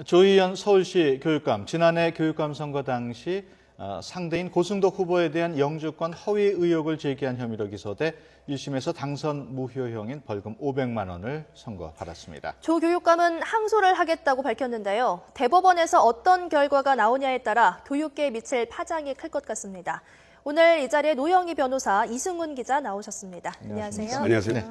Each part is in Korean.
조희연 서울시 교육감, 지난해 교육감 선거 당시 상대인 고승덕 후보에 대한 영주권 허위 의혹을 제기한 혐의로 기소돼 1심에서 당선 무효형인 벌금 500만 원을 선고받았습니다. 조 교육감은 항소를 하겠다고 밝혔는데요. 대법원에서 어떤 결과가 나오냐에 따라 교육계에 미칠 파장이 클 것 같습니다. 오늘 이 자리에 노영희 변호사, 이승훈 기자 나오셨습니다. 안녕하세요. 안녕하세요. 네.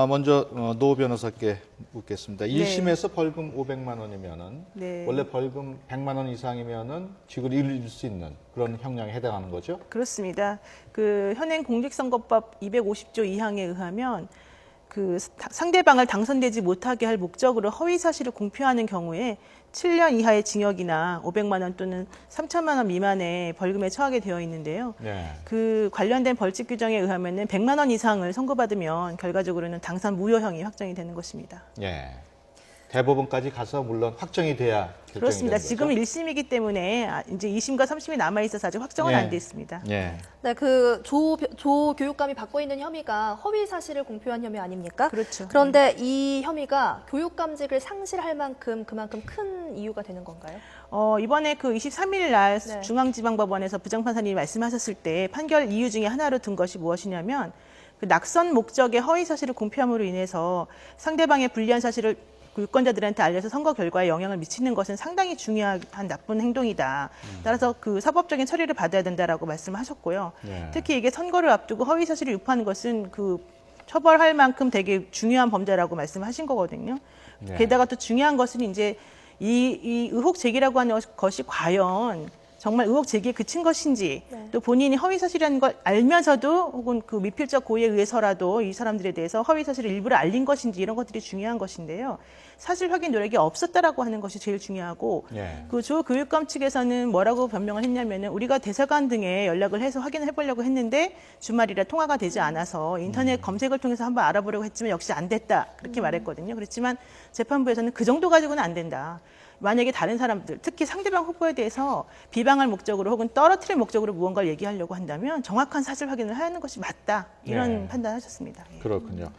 먼저 노 변호사께 묻겠습니다. 1심에서 벌금 500만 원이면은 원래 벌금 100만 원 이상이면은 징역을 잃을 수 있는 그런 형량에 해당하는 거죠? 그렇습니다. 그 현행 공직선거법 250조 2항에 의하면 그 상대방을 당선되지 못하게 할 목적으로 허위 사실을 공표하는 경우에 7년 이하의 징역이나 500만 원 또는 3천만 원 미만의 벌금에 처하게 되어 있는데요. 네. 그 관련된 벌칙 규정에 의하면은 100만 원 이상을 선고받으면 결과적으로는 당선 무효형이 확정이 되는 것입니다. 예. 대법원까지 가서 물론 확정이 돼야 결정이 그렇습니다. 되는 거죠? 지금은 1심이기 때문에 이제 2심과 3심이 남아 있어서 아직 확정은 안 돼 있습니다. 예. 네, 조 교육감이 받고 있는 혐의가 허위 사실을 공표한 혐의 아닙니까? 그렇죠. 그런데 이 혐의가 교육감직을 상실할 만큼 그만큼 큰 이유가 되는 건가요? 이번에 그 23일 날 네. 중앙지방법원에서 부장판사님이 말씀하셨을 때 판결 이유 중에 하나로 든 것이 무엇이냐면 그 낙선 목적의 허위 사실을 공표함으로 인해서 상대방의 불리한 사실을 유권자들한테 알려서 선거 결과에 영향을 미치는 것은 상당히 중요한 나쁜 행동이다. 따라서 그 사법적인 처리를 받아야 된다라고 말씀하셨고요. 네. 특히 이게 선거를 앞두고 허위 사실을 유포하는 것은 그 처벌할 만큼 되게 중요한 범죄라고 말씀하신 거거든요. 네. 게다가 또 중요한 것은 이제 이 의혹 제기라고 하는 것이 과연 정말 의혹 제기에 그친 것인지 또 본인이 허위 사실이라는 걸 알면서도 혹은 그 미필적 고의에 의해서라도 이 사람들에 대해서 허위 사실을 일부러 알린 것인지 이런 것들이 중요한 것인데요. 사실 확인 노력이 없었다라고 하는 것이 제일 중요하고 예. 그 조 교육감 측에서는 뭐라고 변명을 했냐면은 우리가 대사관 등에 연락을 해서 확인을 해보려고 했는데 주말이라 통화가 되지 않아서 인터넷 검색을 통해서 한번 알아보려고 했지만 역시 안 됐다 그렇게 말했거든요. 그렇지만 재판부에서는 그 정도 가지고는 안 된다. 만약에 다른 사람들, 특히 상대방 후보에 대해서 비방할 목적으로 혹은 떨어뜨릴 목적으로 무언가를 얘기하려고 한다면 정확한 사실 확인을 하는 것이 맞다. 이런 네. 판단하셨습니다. 예. 그렇군요.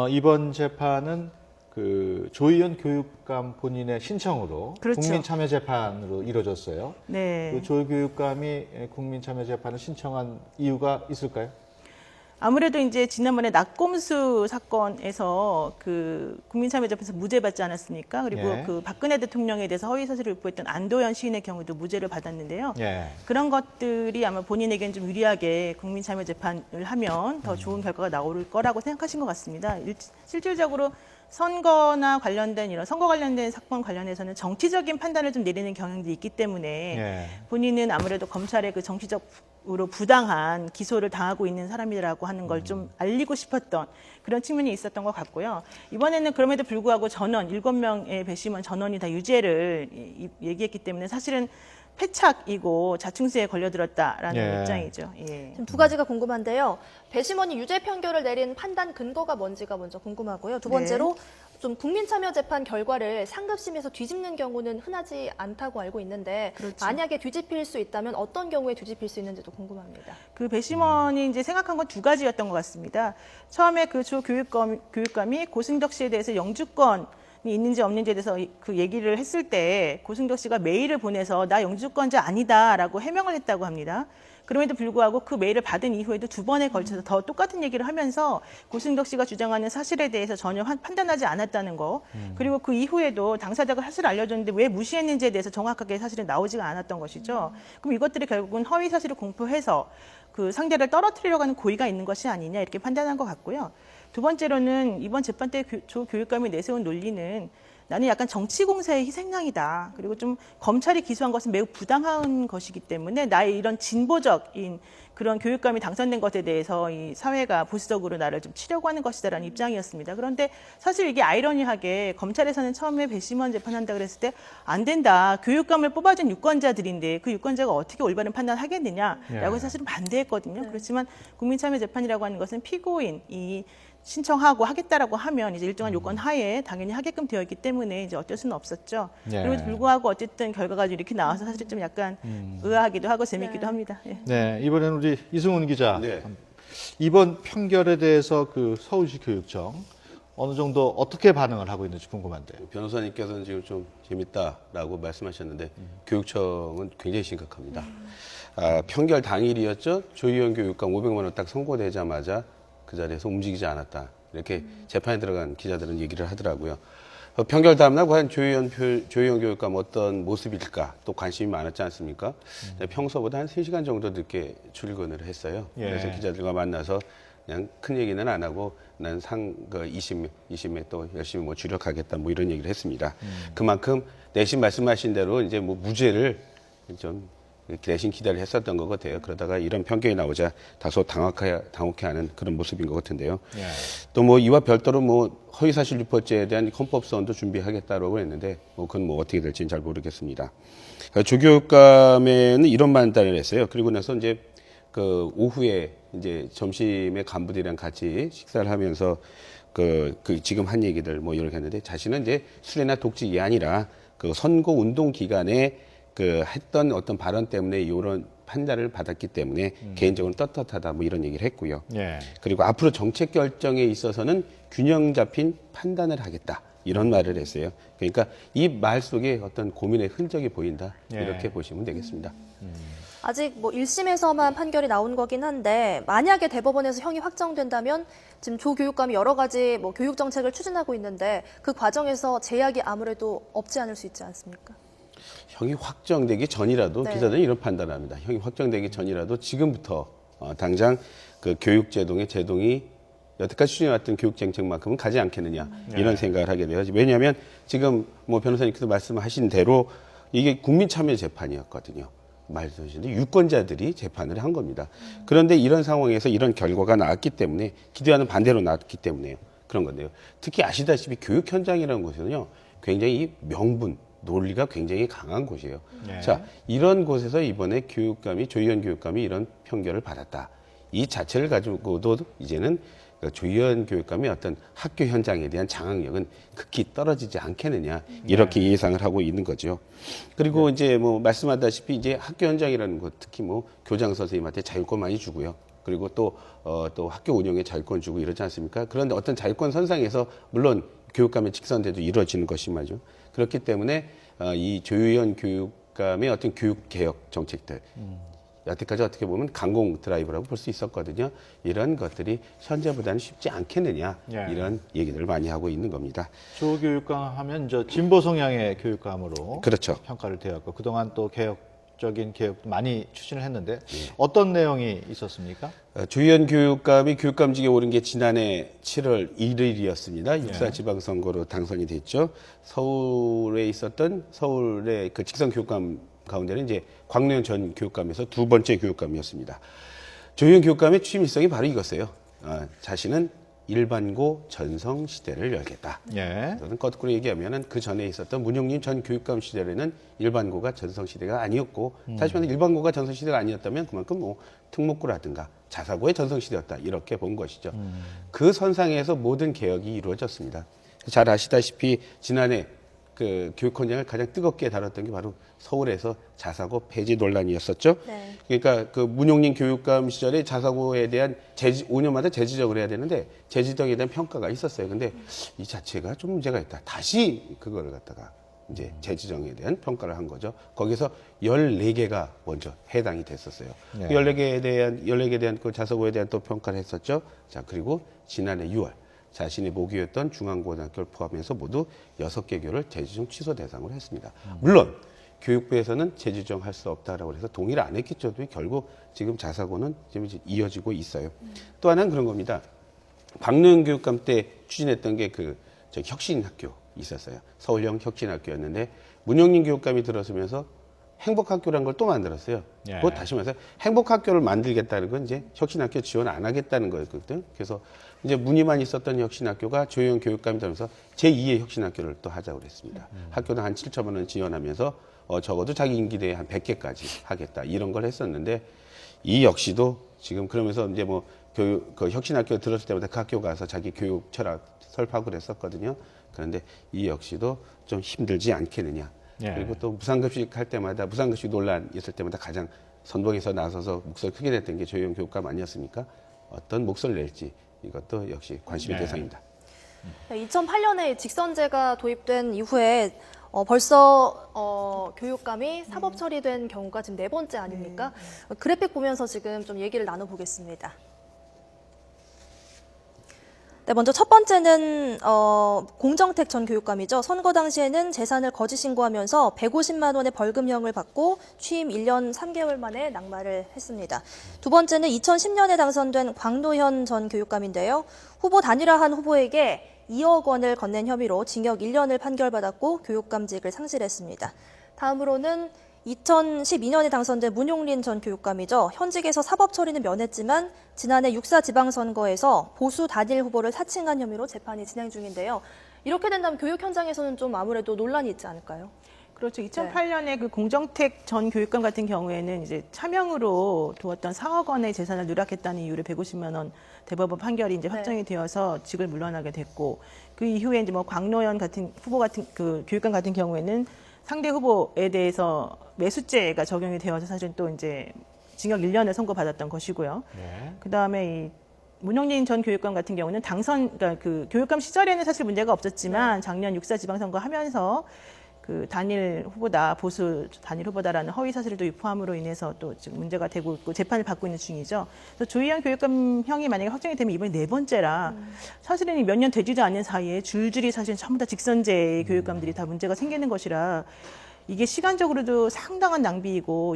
이번 재판은 그 조희연 교육감 본인의 신청으로 그렇죠. 국민참여재판으로 이루어졌어요. 네. 그 조 교육감이 국민참여재판을 신청한 이유가 있을까요? 아무래도 이제 지난번에 낙곰수 사건에서 그 국민참여재판에서 무죄 받지 않았습니까? 그리고 예. 그 박근혜 대통령에 대해서 허위 사실을 유포했던 안도현 시인의 경우도 무죄를 받았는데요. 예. 그런 것들이 아마 본인에게는 좀 유리하게 국민참여재판을 하면 더 좋은 결과가 나올 거라고 생각하신 것 같습니다. 실질적으로 선거나 관련된 이런 선거 관련된 사건 관련해서는 정치적인 판단을 좀 내리는 경향도 있기 때문에 예. 본인은 아무래도 검찰의 그 정치적으로 부당한 기소를 당하고 있는 사람이라고 하는 걸 좀 알리고 싶었던 그런 측면이 있었던 것 같고요. 이번에는 그럼에도 불구하고 전원 7명의 배심원 전원이 다 유죄를 얘기했기 때문에 사실은 패착이고 자충수에 걸려들었다라는 예. 입장이죠. 예. 지금 두 가지가 궁금한데요. 배심원이 유죄 판결을 내린 판단 근거가 뭔지가 먼저 궁금하고요. 두 번째로 좀 국민참여재판 결과를 상급심에서 뒤집는 경우는 흔하지 않다고 알고 있는데 그렇죠. 만약에 뒤집힐 수 있다면 어떤 경우에 뒤집힐 수 있는지도 궁금합니다. 그 배심원이 이제 생각한 건 두 가지였던 것 같습니다. 처음에 그 조 교육감이 고승덕 씨에 대해서 영주권이 있는지 없는지에 대해서 그 얘기를 했을 때 고승덕 씨가 메일을 보내서 나 영주권자 아니다라고 해명을 했다고 합니다. 그럼에도 불구하고 그 메일을 받은 이후에도 두 번에 걸쳐서 더 똑같은 얘기를 하면서 고승덕 씨가 주장하는 사실에 대해서 전혀 판단하지 않았다는 거. 그리고 그 이후에도 당사자가 사실을 알려줬는데 왜 무시했는지에 대해서 정확하게 사실은 나오지가 않았던 것이죠. 그럼 이것들이 결국은 허위 사실을 공표해서 그 상대를 떨어뜨리려고 하는 고의가 있는 것이 아니냐 이렇게 판단한 것 같고요. 두 번째로는 이번 재판 때 조 교육감이 내세운 논리는 나는 약간 정치 공세의 희생양이다. 그리고 좀 검찰이 기소한 것은 매우 부당한 것이기 때문에 나의 이런 진보적인 그런 교육감이 당선된 것에 대해서 이 사회가 보수적으로 나를 좀 치려고 하는 것이다라는 입장이었습니다. 그런데 사실 이게 아이러니하게 검찰에서는 처음에 배심원 재판한다 그랬을 때 안 된다. 교육감을 뽑아준 유권자들인데 그 유권자가 어떻게 올바른 판단하겠느냐라고 예. 사실은 반대했거든요. 그렇지만 국민참여재판이라고 하는 것은 피고인이 신청하고 하겠다라고 하면 이제 일정한 요건 하에 당연히 하게끔 되어 있기 때문에 이제 어쩔 수는 없었죠. 예. 그럼에도 불구하고 어쨌든 결과가 이렇게 나와서 사실 좀 약간 의아하기도 하고 재밌기도 합니다. 예. 네, 이번에는 우리 이승훈 기자. 네. 이번 판결에 대해서 그 서울시 교육청 어느 정도 어떻게 반응을 하고 있는지 궁금한데요. 변호사님께서는 지금 좀 재밌다라고 말씀하셨는데 교육청은 굉장히 심각합니다. 평결 당일이었죠. 조희연 교육감 500만 원 딱 선고되자마자 그 자리에서 움직이지 않았다. 이렇게 재판에 들어간 기자들은 얘기를 하더라고요. 평결 다음날 과연 조희연 교육감 어떤 모습일까 또 관심이 많았지 않습니까? 평소보다 한 3시간 정도 늦게 출근을 했어요. 예. 그래서 기자들과 만나서 그냥 큰 얘기는 안 하고 난 20매 또 열심히 뭐 주력하겠다 뭐 이런 얘기를 했습니다. 그만큼 내심 말씀하신 대로 이제 뭐 무죄를 좀 내심 기대를 했었던 것 같아요. 그러다가 이런 편견이 나오자 다소 당혹해하는 그런 모습인 것 같은데요. 예. 또 뭐 이와 별도로 뭐 허위사실 유포죄에 대한 헌법소원도 준비하겠다라고 했는데 뭐 그건 뭐 어떻게 될지는 잘 모르겠습니다. 조교육감에는 이런 판단을 했어요. 그리고 나서 이제 그 오후에 이제 점심에 간부들이랑 같이 식사를 하면서 그 지금 한 얘기들 뭐 이렇게 했는데 자신은 이제 술이나 독직이 아니라 그 선거 운동 기간에 그 했던 어떤 발언 때문에 이런 판단을 받았기 때문에 개인적으로 떳떳하다 뭐 이런 얘기를 했고요. 예. 그리고 앞으로 정책 결정에 있어서는 균형 잡힌 판단을 하겠다. 이런 말을 했어요. 그러니까 이 말 속에 어떤 고민의 흔적이 보인다. 예. 이렇게 보시면 되겠습니다. 아직 뭐 1심에서만 판결이 나온 거긴 한데 만약에 대법원에서 형이 확정된다면 지금 조 교육감이 여러 가지 뭐 교육 정책을 추진하고 있는데 그 과정에서 제약이 아무래도 없지 않을 수 있지 않습니까? 형이 확정되기 전이라도 네. 기자들은 이런 판단을 합니다. 형이 확정되기 전이라도 지금부터 당장 그 교육제동의 제동이 여태까지 추진해왔던 교육정책만큼은 가지 않겠느냐 이런 생각을 하게 돼요. 왜냐하면 지금 뭐 변호사님께서 말씀하신 대로 이게 국민참여재판이었거든요. 말씀하신데 유권자들이 재판을 한 겁니다. 그런데 이런 상황에서 이런 결과가 나왔기 때문에 기대와는 반대로 나왔기 때문에 그런 건데요. 특히 아시다시피 교육 현장이라는 곳은요 굉장히 명분 논리가 굉장히 강한 곳이에요. 네. 자, 이런 곳에서 이번에 조희연 교육감이 이런 판결을 받았다. 이 자체를 가지고도 이제는 조희연 교육감의 어떤 학교 현장에 대한 장악력은 극히 떨어지지 않겠느냐 이렇게 예상을 하고 있는 거죠. 그리고 이제 뭐 말씀하다시피 이제 학교 현장이라는 것 특히 뭐 교장 선생님한테 자율권 많이 주고요. 그리고 또 학교 운영에 자율권 주고 이러지 않습니까? 그런데 어떤 자율권 선상에서 물론 교육감의 직선대도 이루어지는 것이 말이죠. 그렇기 때문에 이 조희연 교육감의 어떤 교육 개혁 정책들 여태까지 어떻게 보면 강공 드라이브라고 볼 수 있었거든요. 이런 것들이 현재보다는 쉽지 않겠느냐 예. 이런 얘기들을 많이 하고 있는 겁니다. 조 교육감 하면 저 진보 성향의 교육감으로 그렇죠. 평가를 되었고 그동안 또 개혁적인 개혁도 많이 추진을 했는데 예. 어떤 내용이 있었습니까? 조희연 교육감이 교육감직에 오른 게 지난해 7월 1일이었습니다. 6.4 지방선거로 당선이 됐죠. 서울에 있었던 서울의 그 직선 교육감 가운데는 이제 광명 전 교육감에서 두 번째 교육감이었습니다. 조희연 교육감의 취임 일성이 바로 이것이에요. 자신은 일반고 전성 시대를 열겠다. 예. 저는 거꾸로 얘기하면은 그 전에 있었던 문용님 전 교육감 시절에는 일반고가 전성 시대가 아니었고 다시 말해서 일반고가 전성 시대가 아니었다면 그만큼 뭐 특목고라든가 자사고의 전성 시대였다 이렇게 본 것이죠. 그 선상에서 모든 개혁이 이루어졌습니다. 잘 아시다시피 지난해 그 교육 현장을 가장 뜨겁게 다뤘던 게 바로 서울에서 자사고 폐지 논란이었었죠. 네. 그러니까 그 문용린 교육감 시절에 자사고에 대한 5년마다 재지적을 해야 되는데 재지적에 대한 평가가 있었어요. 근데 이 자체가 좀 문제가 있다. 다시 그거를 갖다가 이제 재지정에 대한 평가를 한 거죠. 거기서 14개가 먼저 해당이 됐었어요. 네. 14개에 대한 그 자사고에 대한 또 평가를 했었죠. 자, 그리고 지난해 6월 자신의 모교였던 중앙고등학교를 포함해서 모두 6개 교를 재지정 취소 대상으로 했습니다. 물론 교육부에서는 재지정할 수 없다라고 해서 동의를 안 했겠죠. 결국 지금 자사고는 지금 이어지고 있어요. 또 하나는 그런 겁니다. 광명 교육감 때 추진했던 게 저 혁신학교 있었어요. 서울형 혁신학교였는데 문영린 교육감이 들어서면서 행복학교라는 걸 또 만들었어요. 예. 그것 다시 말해서 행복학교를 만들겠다는 건 이제 혁신학교 지원 안 하겠다는 거였거든요. 그래서 이제 문의만 있었던 혁신학교가 조희연 교육감이 되면서 제2의 혁신학교를 또 하자고 그랬습니다. 학교당 한 7천만 원 지원하면서 적어도 자기 임기 내에 한 100개까지 하겠다 이런 걸 했었는데 이 역시도 지금 그러면서 이제 뭐 그 혁신학교 들었을 때마다 그 학교 가서 자기 교육 철학 설파를 했었거든요. 그런데 이 역시도 좀 힘들지 않겠느냐. 예. 그리고 또 무상급식 할 때마다 무상급식 논란 있을 때마다 가장 선봉에서 나서서 목소리 크게 냈던 게 조희연 교육감 아니었습니까? 어떤 목소리를 낼지 이것도 역시 관심의 네. 대상입니다. 2008년에 직선제가 도입된 이후에 벌써 교육감이 사법 처리된 경우가 지금 4번째 아닙니까? 그래픽 보면서 지금 좀 얘기를 나눠보겠습니다. 네, 먼저 첫 번째는 공정택 전 교육감이죠. 선거 당시에는 재산을 거짓 신고하면서 150만 원의 벌금형을 받고 취임 1년 3개월 만에 낙마를 했습니다. 두 번째는 2010년에 당선된 광노현 전 교육감인데요. 후보 단일화한 후보에게 2억 원을 건넨 혐의로 징역 1년을 판결받았고 교육감직을 상실했습니다. 다음으로는 2012년에 당선된 문용린 전 교육감이죠. 현직에서 사법 처리는 면했지만 지난해 6.4 지방선거에서 보수 단일 후보를 사칭한 혐의로 재판이 진행 중인데요. 이렇게 된다면 교육 현장에서는 좀 아무래도 논란이 있지 않을까요? 그렇죠. 2008년에 그 공정택 전 교육감 같은 경우에는 이제 차명으로 두었던 4억 원의 재산을 누락했다는 이유로 150만 원 대법원 판결이 이제 확정이 되어서 직을 물러나게 됐고, 그 이후에 이제 뭐 광노현 같은 후보 같은 그 교육감 같은 경우에는 상대 후보에 대해서 매수죄가 적용이 되어서 사실은 또 이제 징역 1년을 선고받았던 것이고요. 그 다음에 이 문용린 전 교육감 같은 경우는 그러니까 그 교육감 시절에는 사실 문제가 없었지만 작년 6.4 지방선거 하면서 그 단일 후보다, 보수 단일 후보다라는 허위 사실도 유포함으로 인해서 또 지금 문제가 되고 있고 재판을 받고 있는 중이죠. 그래서 조희연 교육감 형이 만약에 확정이 되면 이번이 4번째라 사실은 몇 년 되지도 않는 사이에 줄줄이 사실 전부 다 직선제의 교육감들이 다 문제가 생기는 것이라 이게 시간적으로도 상당한 낭비이고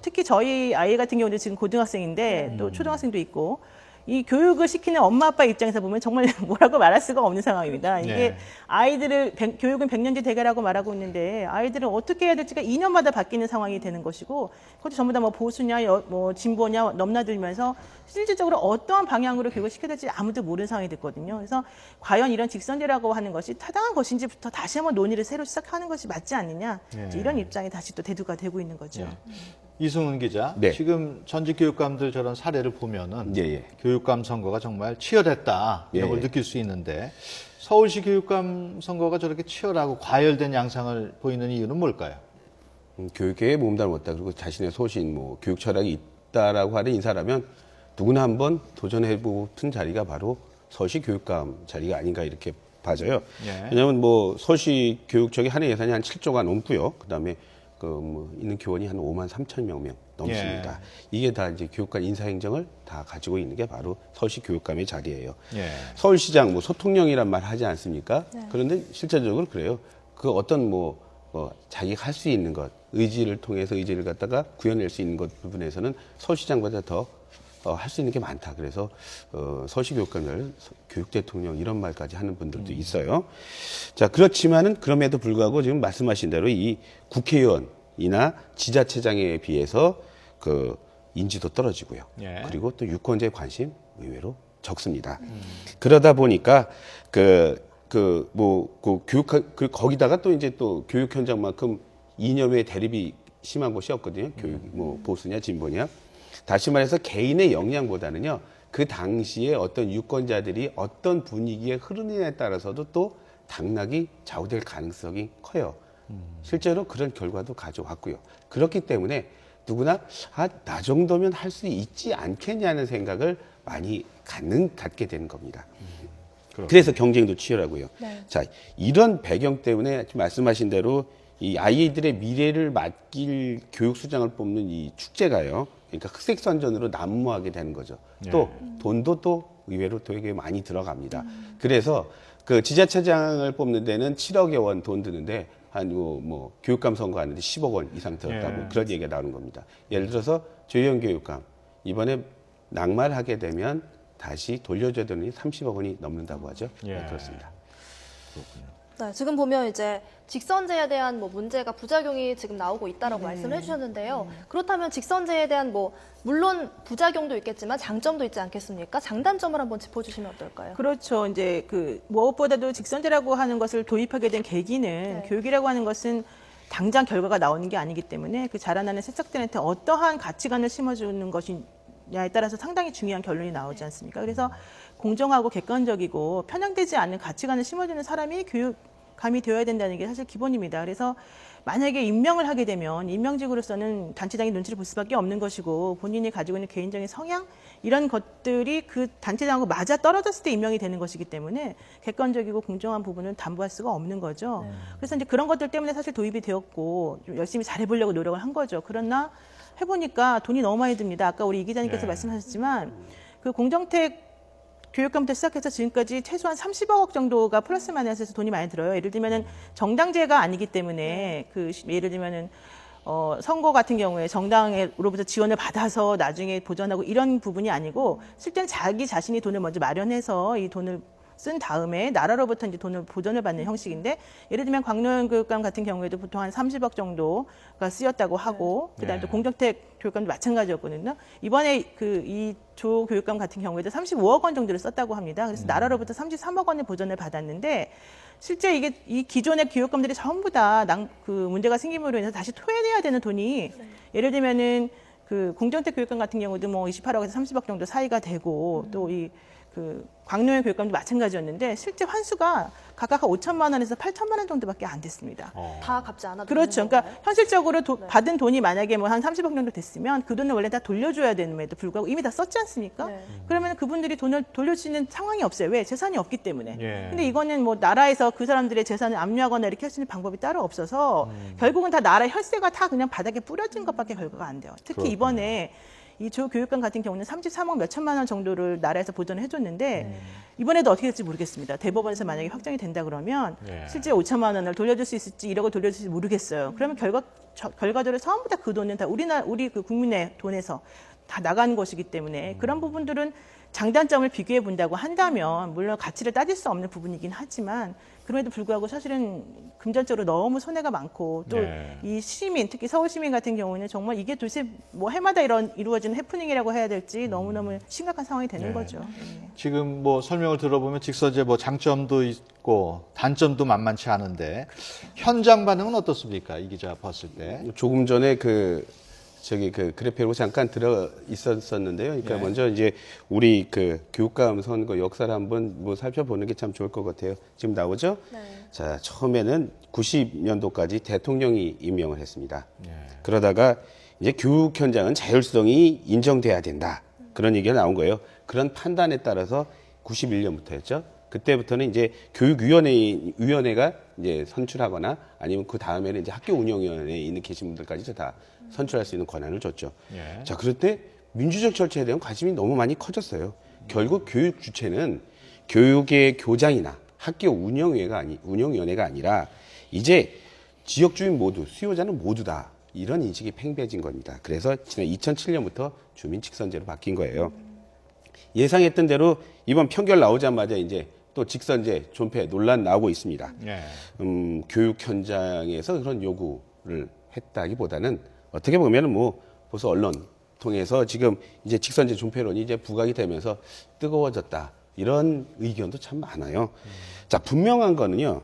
특히 저희 아이 같은 경우는 지금 고등학생인데 또 초등학생도 있고 이 교육을 시키는 엄마 아빠 입장에서 보면 정말 뭐라고 말할 수가 없는 상황입니다. 이게 아이들을 교육은 100년지 대계라고 말하고 있는데 아이들은 어떻게 해야 될지가 2년마다 바뀌는 상황이 되는 것이고 그것도 전부 다 뭐 보수냐 뭐 진보냐 넘나들면서 실질적으로 어떠한 방향으로 교육을 시켜야 될지 아무도 모르는 상황이 됐거든요. 그래서 과연 이런 직선제라고 하는 것이 타당한 것인지부터 다시 한번 논의를 새로 시작하는 것이 맞지 않느냐 이런 입장이 다시 또 대두가 되고 있는 거죠. 이승훈 기자, 네. 지금 전직 교육감들 저런 사례를 보면은 예. 교육감 선거가 정말 치열했다 이런 예, 걸 예. 느낄 수 있는데 서울시 교육감 선거가 저렇게 치열하고 과열된 양상을 보이는 이유는 뭘까요? 교육계에 몸담았다. 그리고 자신의 소신, 뭐 교육 철학이 있다라고 하는 인사라면 누구나 한번 도전해보는 자리가 바로 서울시 교육감 자리가 아닌가 이렇게 봐져요. 왜냐하면 뭐 서울시 교육청의 한 해 예산이 한 7조가 넘고요. 그다음에 있는 교원이 한 5만 3천 명 넘습니다. 이게 다 이제 교육관 인사행정을 다 가지고 있는 게 바로 서울시 교육감의 자리예요. 서울시장 뭐 소통령이란 말 하지 않습니까? 그런데 실제적으로 그래요. 그 어떤 자기가 할 수 있는 것, 의지를 통해서 의지를 갖다가 구현낼 수 있는 것 부분에서는 서울시장보다 더 할 수 있는 게 많다. 그래서 서울시 교육감을 교육 대통령 이런 말까지 하는 분들도 있어요. 자, 그렇지만은 그럼에도 불구하고 지금 말씀하신 대로 이 국회의원이나 지자체장에 비해서 그 인지도 떨어지고요. 그리고 또 유권자의 관심 의외로 적습니다. 그러다 보니까 거기다가 또 이제 또 교육 현장만큼 이념의 대립이 심한 곳이 없거든요. 교육 뭐 보수냐 진보냐. 다시 말해서 개인의 역량보다는요, 그 당시에 어떤 유권자들이 어떤 분위기에 흐르느냐에 따라서도 또 당락이 좌우될 가능성이 커요. 실제로 그런 결과도 가져왔고요. 그렇기 때문에 누구나 나 정도면 할 수 있지 않겠냐는 생각을 많이 갖게 되는 겁니다. 그래서 경쟁도 치열하고요. 자, 이런 배경 때문에 말씀하신 대로 이 아이들의 미래를 맡길 교육수장을 뽑는 이 축제가요. 그러니까 흑색선전으로 난무하게 되는 거죠. 또 돈도 또 의외로 되게 많이 들어갑니다. 그래서 그 지자체장을 뽑는 데는 7억여 원 돈 드는데 한 교육감 선거하는데 10억 원 이상 들었다고 그런 얘기가 나오는 겁니다. 예를 들어서 조희연 교육감 이번에 낙마를 하게 되면 다시 돌려줘야 되는 게 30억 원이 넘는다고 하죠. 네, 그렇습니다. 네, 지금 보면 이제 직선제에 대한 문제가 부작용이 지금 나오고 있다라고 말씀을 해주셨는데요. 그렇다면 직선제에 대한 물론 부작용도 있겠지만 장점도 있지 않겠습니까? 장단점을 한번 짚어주시면 어떨까요? 그렇죠. 이제 무엇보다도 직선제라고 하는 것을 도입하게 된 계기는 교육이라고 하는 것은 당장 결과가 나오는 게 아니기 때문에 그 자라나는 새싹들한테 어떠한 가치관을 심어주는 것이냐에 따라서 상당히 중요한 결론이 나오지 않습니까? 그래서 공정하고 객관적이고 편향되지 않는 가치관을 심어주는 사람이 감이 되어야 된다는 게 사실 기본입니다. 그래서 만약에 임명을 하게 되면 임명직으로서는 단체장이 눈치를 볼 수밖에 없는 것이고 본인이 가지고 있는 개인적인 성향 이런 것들이 그 단체장하고 맞아 떨어졌을 때 임명이 되는 것이기 때문에 객관적이고 공정한 부분은 담보할 수가 없는 거죠. 그래서 이제 그런 것들 때문에 사실 도입이 되었고 좀 열심히 잘해보려고 노력을 한 거죠. 그러나 해보니까 돈이 너무 많이 듭니다. 아까 우리 이 기자님께서 말씀하셨지만 그 공정택 교육감부터 시작해서 지금까지 최소한 30억 정도가 플러스 마이너스해서 돈이 많이 들어요. 예를 들면은 정당제가 아니기 때문에 그 예를 들면은 선거 같은 경우에 정당으로부터 지원을 받아서 나중에 보전하고 이런 부분이 아니고 실제는 자기 자신이 돈을 먼저 마련해서 이 돈을 쓴 다음에 나라로부터 이제 돈을 보전을 받는 형식인데 예를 들면 광노현 교육감 같은 경우에도 보통 한 30억 정도가 쓰였다고 하고 그다음에 또 공정택 교육감도 마찬가지였거든요. 이번에 그 이 조 교육감 같은 경우에도 35억 원 정도를 썼다고 합니다. 그래서 나라로부터 33억 원의 보전을 받았는데 실제 이게 이 기존의 교육감들이 전부 다 그 문제가 생김으로 인해서 다시 토해내야 되는 돈이 예를 들면은 그 공정택 교육감 같은 경우도 뭐 28억에서 30억 정도 사이가 되고 또 이 그 광노현 교육감도 마찬가지였는데 실제 환수가 각각 5천만 원에서 8천만 원 정도밖에 안 됐습니다. 다 갚지 않아도 그렇죠. 되는 그러니까 건가요? 현실적으로 받은 돈이 만약에 뭐 한 30억 정도 됐으면 그 돈을 원래 다 돌려줘야 되는데도 불구하고 이미 다 썼지 않습니까? 네. 그러면 그분들이 돈을 돌려주는 상황이 없어요. 왜? 재산이 없기 때문에. 예. 근데 이거는 뭐 나라에서 그 사람들의 재산을 압류하거나 이렇게 할 수 있는 방법이 따로 없어서 결국은 다 나라 혈세가 다 그냥 바닥에 뿌려진 것밖에 결과가 안 돼요. 특히 그렇군요. 이번에 이 조 교육감 같은 경우는 33억 몇 천만 원 정도를 나라에서 보전을 해줬는데 이번에도 어떻게 될지 모르겠습니다. 대법원에서 만약에 확정이 된다 그러면 예. 실제 5천만 원을 돌려줄 수 있을지 1억을 돌려줄 수 있을지 모르겠어요. 그러면 결과적으로 전부 다 그 돈은 다 우리 그 국민의 돈에서 다 나가는 것이기 때문에 그런 부분들은 장단점을 비교해 본다고 한다면 물론 가치를 따질 수 없는 부분이긴 하지만 그럼에도 불구하고 사실은 금전적으로 너무 손해가 많고 또 이 네. 시민 특히 서울 시민 같은 경우는 정말 이게 도대체 뭐 해마다 이루어지는 해프닝이라고 해야 될지 너무너무 심각한 상황이 되는 네. 거죠. 예. 지금 뭐 설명을 들어보면 직서제 뭐 장점도 있고 단점도 만만치 않은데 현장 반응은 어떻습니까? 이 기자 봤을 때. 조금 전에 그 그래프로 잠깐 들어 있었었는데요. 그러니까 예. 먼저 이제 우리 그 교육감 선거 역사를 한번 뭐 살펴보는 게 참 좋을 것 같아요. 지금 나오죠? 네. 자, 처음에는 90년도까지 대통령이 임명을 했습니다. 예. 그러다가 이제 교육 현장은 자율성이 인정돼야 된다. 그런 얘기가 나온 거예요. 그런 판단에 따라서 91년부터였죠. 그때부터는 이제 교육위원회가 이제 선출하거나 아니면 그 다음에는 이제 학교 운영위원회에 있는 계신 분들까지 다 선출할 수 있는 권한을 줬죠. 예. 자, 그럴 때 민주적 절차에 대한 관심이 너무 많이 커졌어요. 결국 교육 주체는 교육의 교장이나 학교 운영위원회가 아니라 이제 지역 주민 모두, 수요자는 모두다. 이런 인식이 팽배해진 겁니다. 그래서 지난 2007년부터 주민 직선제로 바뀐 거예요. 예상했던 대로 이번 판결 나오자마자 이제 또 직선제, 존폐 논란 나오고 있습니다. 예. 교육 현장에서 그런 요구를 했다기보다는 어떻게 보면은 뭐 벌써 언론 통해서 지금 이제 직선제 존폐론이 이제 부각이 되면서 뜨거워졌다. 이런 의견도 참 많아요. 자, 분명한 거는요.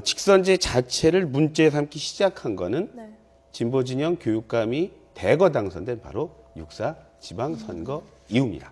직선제 자체를 문제 삼기 시작한 거는 네. 진보 진영 교육감이 대거 당선된 바로 6.4 지방선거 이후입니다.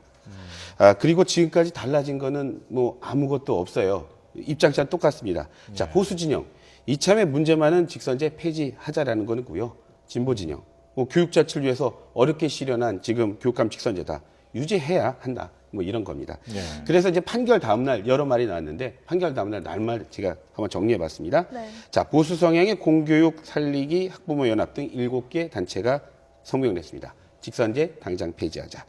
그리고 지금까지 달라진 거는 뭐 아무것도 없어요. 입장차는 똑같습니다. 자, 보수 진영. 이참에 문제 많은 직선제 폐지하자라는 거는고요. 진보 진영. 뭐 교육 자체를 위해서 어렵게 실현한 지금 교육감 직선제다. 유지해야 한다. 뭐 이런 겁니다. 예. 그래서 이제 판결 다음 날 여러 말이 나왔는데 판결 다음 날 날말 제가 한번 정리해 봤습니다. 네. 자, 보수 성향의 공교육 살리기 학부모 연합 등 7개 단체가 성명을 냈습니다. 직선제 당장 폐지하자.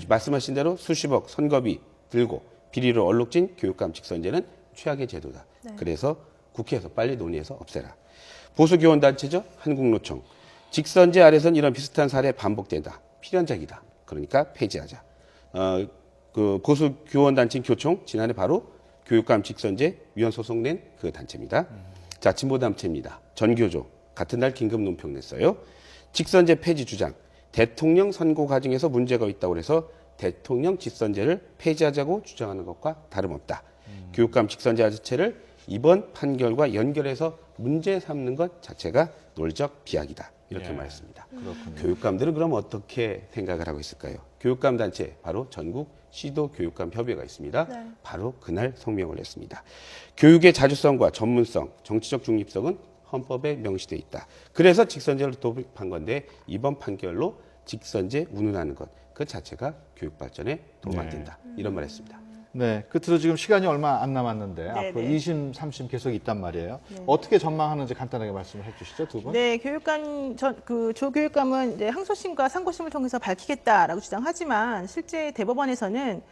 말씀하신 대로 수십억 선거비 들고 비리로 얼룩진 교육감 직선제는 최악의 제도다. 네. 그래서 국회에서 빨리 논의해서 없애라. 보수교원단체죠. 한국노총. 직선제 아래선 이런 비슷한 사례 반복된다. 필연적이다. 그러니까 폐지하자. 그 보수교원단체인 교총, 지난해 바로 교육감 직선제 위헌 소송 낸 그 단체입니다. 자, 진보단체입니다. 전교조. 같은 날 긴급 논평 냈어요. 직선제 폐지 주장. 대통령 선거 과정에서 문제가 있다고 해서 대통령 직선제를 폐지하자고 주장하는 것과 다름없다. 교육감 직선제 자체를 이번 판결과 연결해서 문제 삼는 것 자체가 논리적 비약이다. 이렇게 예. 말했습니다. 그렇군요. 교육감들은 그럼 어떻게 생각을 하고 있을까요? 교육감 단체 바로 전국 시도 교육감 협의회가 있습니다. 네. 바로 그날 성명을 냈습니다. 교육의 자주성과 전문성, 정치적 중립성은 헌법에 명시돼 있다. 그래서 직선제를 도입한 건데 이번 판결로 직선제 운운하는 것 그 자체가 교육 발전에 도움 안 된다. 이런 말 했습니다. 네, 끝으로 지금 시간이 얼마 안 남았는데 네, 앞으로 네. 2심, 3심 계속 있단 말이에요. 어떻게 전망하는지 간단하게 말씀을 해주시죠, 두 분. 네, 조 교육감은 이제 항소심과 상고심을 통해서 밝히겠다라고 주장하지만 실제 대법원에서는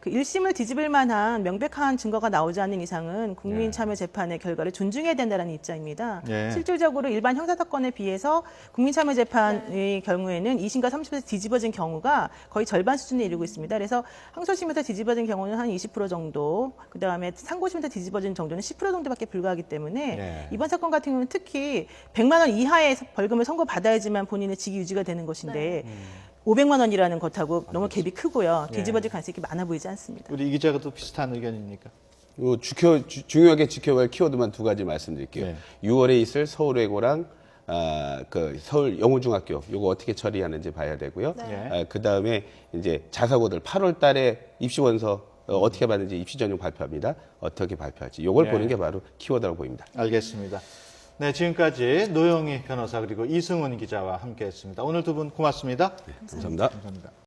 그 1심을 뒤집을 만한 명백한 증거가 나오지 않는 이상은 국민참여재판의 결과를 존중해야 된다는 입장입니다. 예. 실질적으로 일반 형사사건에 비해서 국민참여재판의 경우에는 2심과 3심에서 뒤집어진 경우가 거의 절반 수준에 이르고 있습니다. 그래서 항소심에서 뒤집어진 경우는 한 20% 정도, 그다음에 상고심에서 뒤집어진 정도는 10% 정도밖에 불과하기 때문에 예. 이번 사건 같은 경우는 특히 100만 원 이하의 벌금을 선고받아야지만 본인의 직위 유지가 되는 것인데 500만 원이라는 것하고 너무 갭이 크고요. 예. 뒤집어질 가능성이 많아 보이지 않습니다. 우리 이 기자가 또 비슷한 의견입니까? 중요하게 지켜볼 키워드만 두 가지 말씀드릴게요. 네. 6월에 있을 서울외고랑 그 서울 영우중학교 요거 어떻게 처리하는지 봐야 되고요. 네. 그 다음에 이제 자사고들 8월달에 입시원서 어떻게 받는지 입시 전형 발표합니다. 어떻게 발표할지 요걸 네. 보는 게 바로 키워드라고 보입니다. 알겠습니다. 네, 지금까지 노영희 변호사 그리고 이승훈 기자와 함께했습니다. 오늘 두 분 고맙습니다. 감사합니다. 감사합니다.